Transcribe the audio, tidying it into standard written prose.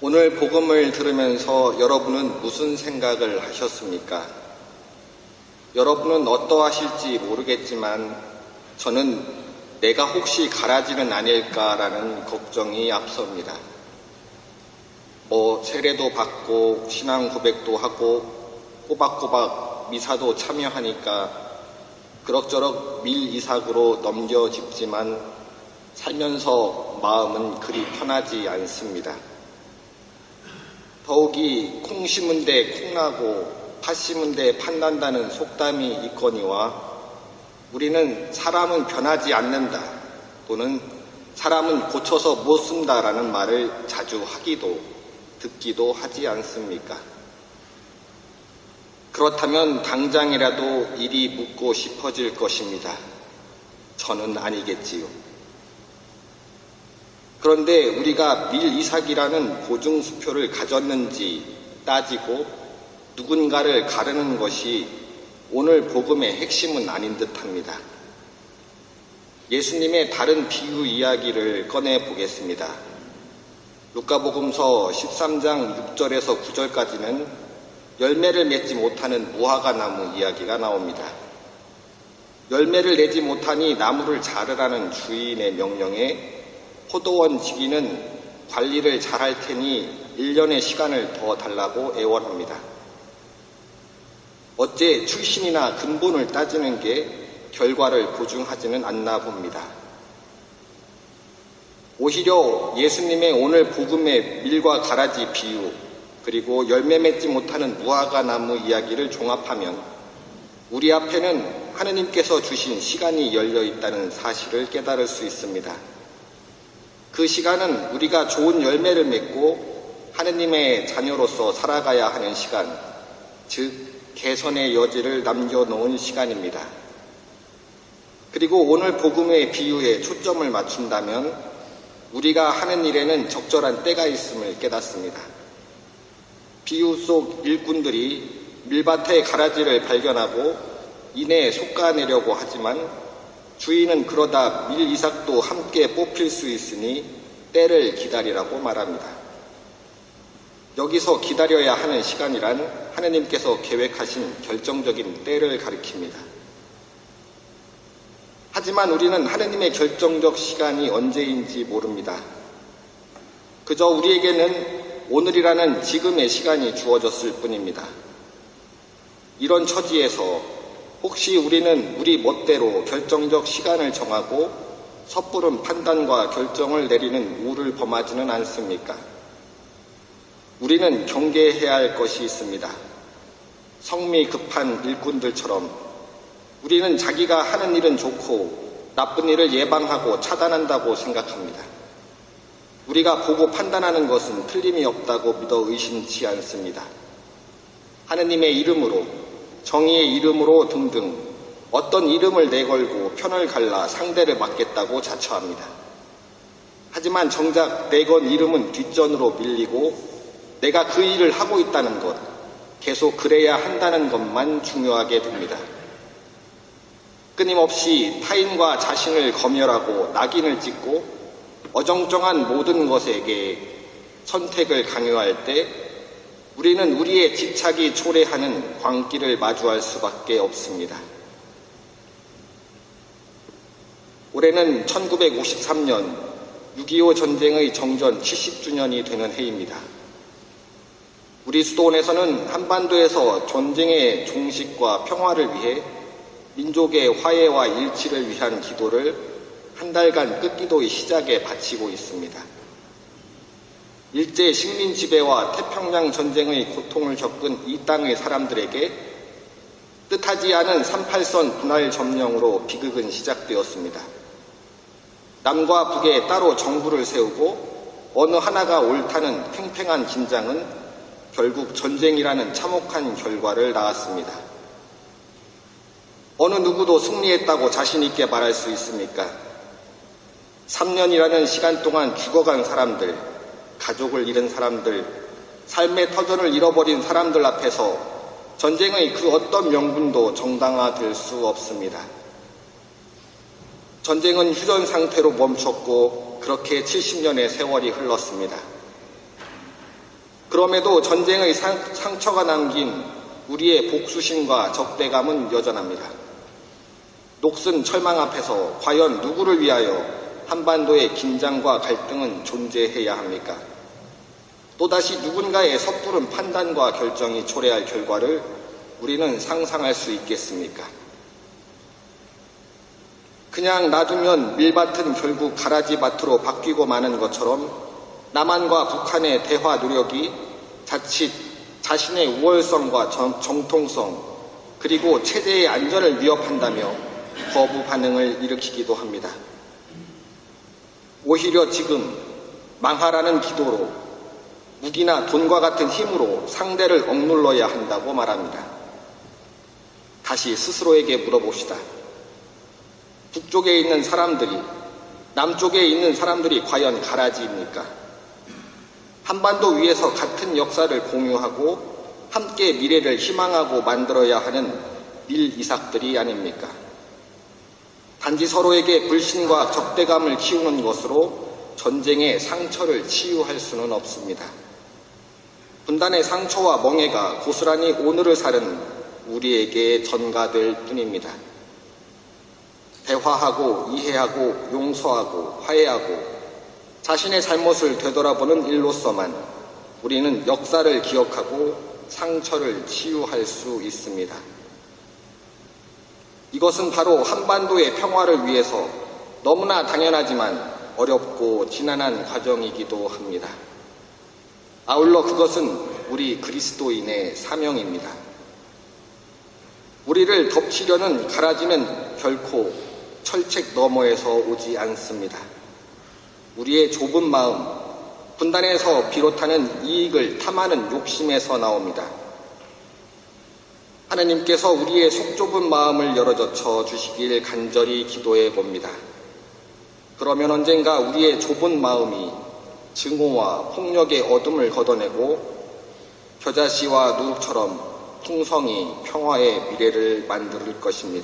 오늘 복음을 들으면서 여러분은 무슨 생각을 하셨습니까? 여러분은 어떠하실지 모르겠지만 저는 내가 혹시 가라지는 아닐까라는 걱정이 앞섭니다. 세례도 받고 신앙 고백도 하고 꼬박꼬박 미사도 참여하니까 그럭저럭 밀이삭으로 넘겨짚지만 살면서 마음은 그리 편하지 않습니다. 더욱이 콩 심은 데 콩나고 팥 심은 데 팥난다는 속담이 있거니와 우리는 사람은 변하지 않는다 또는 사람은 고쳐서 못 쓴다라는 말을 자주 하기도 듣기도 하지 않습니까? 그렇다면 당장이라도 일이 묻고 싶어질 것입니다. 저는 아니겠지요. 그런데 우리가 밀이삭이라는 보증수표를 가졌는지 따지고 누군가를 가르는 것이 오늘 복음의 핵심은 아닌 듯합니다. 예수님의 다른 비유 이야기를 꺼내 보겠습니다. 루카복음서 13장 6절에서 9절까지는 열매를 맺지 못하는 무화과 나무 이야기가 나옵니다. 열매를 내지 못하니 나무를 자르라는 주인의 명령에 포도원 지기는 관리를 잘할 테니 1년의 시간을 더 달라고 애원합니다. 어째 출신이나 근본을 따지는 게 결과를 보증하지는 않나 봅니다. 오히려 예수님의 오늘 복음의 밀과 가라지 비유 그리고 열매 맺지 못하는 무화과 나무 이야기를 종합하면 우리 앞에는 하느님께서 주신 시간이 열려 있다는 사실을 깨달을 수 있습니다. 그 시간은 우리가 좋은 열매를 맺고 하느님의 자녀로서 살아가야 하는 시간, 즉 개선의 여지를 남겨놓은 시간입니다. 그리고 오늘 복음의 비유에 초점을 맞춘다면 우리가 하는 일에는 적절한 때가 있음을 깨닫습니다. 비유 속 일꾼들이 밀밭의 가라지를 발견하고 이내 솎아내려고 하지만 주인은 그러다 밀이삭도 함께 뽑힐 수 있으니 때를 기다리라고 말합니다. 여기서 기다려야 하는 시간이란 하느님께서 계획하신 결정적인 때를 가리킵니다. 하지만 우리는 하느님의 결정적 시간이 언제인지 모릅니다. 그저 우리에게는 오늘이라는 지금의 시간이 주어졌을 뿐입니다. 이런 처지에서 혹시 우리는 우리 멋대로 결정적 시간을 정하고 섣부른 판단과 결정을 내리는 우를 범하지는 않습니까? 우리는 경계해야 할 것이 있습니다. 성미 급한 일꾼들처럼 우리는 자기가 하는 일은 좋고 나쁜 일을 예방하고 차단한다고 생각합니다. 우리가 보고 판단하는 것은 틀림이 없다고 믿어 의심치 않습니다. 하느님의 이름으로 정의의 이름으로 등등 어떤 이름을 내걸고 편을 갈라 상대를 맡겠다고 자처합니다. 하지만 정작 내건 이름은 뒷전으로 밀리고 내가 그 일을 하고 있다는 것, 계속 그래야 한다는 것만 중요하게 됩니다. 끊임없이 타인과 자신을 검열하고 낙인을 찍고 어정쩡한 모든 것에게 선택을 강요할 때 우리는 우리의 집착이 초래하는 광기를 마주할 수밖에 없습니다. 올해는 1953년 6.25 전쟁의 정전 70주년이 되는 해입니다. 우리 수도원에서는 한반도에서 전쟁의 종식과 평화를 위해 민족의 화해와 일치를 위한 기도를 한 달간 끝기도의 시작에 바치고 있습니다. 일제 식민 지배와 태평양 전쟁의 고통을 겪은 이 땅의 사람들에게 뜻하지 않은 38선 분할 점령으로 비극은 시작되었습니다. 남과 북에 따로 정부를 세우고 어느 하나가 옳다는 팽팽한 긴장은 결국 전쟁이라는 참혹한 결과를 낳았습니다. 어느 누구도 승리했다고 자신 있게 말할 수 있습니까? 3년이라는 시간 동안 죽어간 사람들, 가족을 잃은 사람들, 삶의 터전을 잃어버린 사람들 앞에서 전쟁의 그 어떤 명분도 정당화될 수 없습니다. 전쟁은 휴전 상태로 멈췄고 그렇게 70년의 세월이 흘렀습니다. 그럼에도 전쟁의 상처가 남긴 우리의 복수심과 적대감은 여전합니다. 녹슨 철망 앞에서 과연 누구를 위하여 한반도의 긴장과 갈등은 존재해야 합니까? 또다시 누군가의 섣부른 판단과 결정이 초래할 결과를 우리는 상상할 수 있겠습니까? 그냥 놔두면 밀밭은 결국 가라지밭으로 바뀌고 마는 것처럼 남한과 북한의 대화 노력이 자칫 자신의 우월성과 정통성 그리고 체제의 안전을 위협한다며 거부 반응을 일으키기도 합니다. 오히려 지금 망하라는 기도로 무기나 돈과 같은 힘으로 상대를 억눌러야 한다고 말합니다. 다시 스스로에게 물어봅시다. 북쪽에 있는 사람들이, 남쪽에 있는 사람들이 과연 가라지입니까? 한반도 위에서 같은 역사를 공유하고 함께 미래를 희망하고 만들어야 하는 밀이삭들이 아닙니까? 단지 서로에게 불신과 적대감을 키우는 것으로 전쟁의 상처를 치유할 수는 없습니다. 분단의 상처와 멍해가 고스란히 오늘을 사는 우리에게 전가될 뿐입니다. 대화하고 이해하고 용서하고 화해하고 자신의 잘못을 되돌아보는 일로서만 우리는 역사를 기억하고 상처를 치유할 수 있습니다. 이것은 바로 한반도의 평화를 위해서 너무나 당연하지만 어렵고 지난한 과정이기도 합니다. 아울러 그것은 우리 그리스도인의 사명입니다. 우리를 덮치려는 가라지는 결코 철책 너머에서 오지 않습니다. 우리의 좁은 마음, 분단에서 비롯하는 이익을 탐하는 욕심에서 나옵니다. 하나님께서 우리의 속 좁은 마음을 열어젖혀 주시길 간절히 기도해 봅니다. 그러면 언젠가 우리의 좁은 마음이 증오와 폭력의 어둠을 걷어내고 겨자씨와 누룩처럼 풍성히 평화의 미래를 만들 것입니다.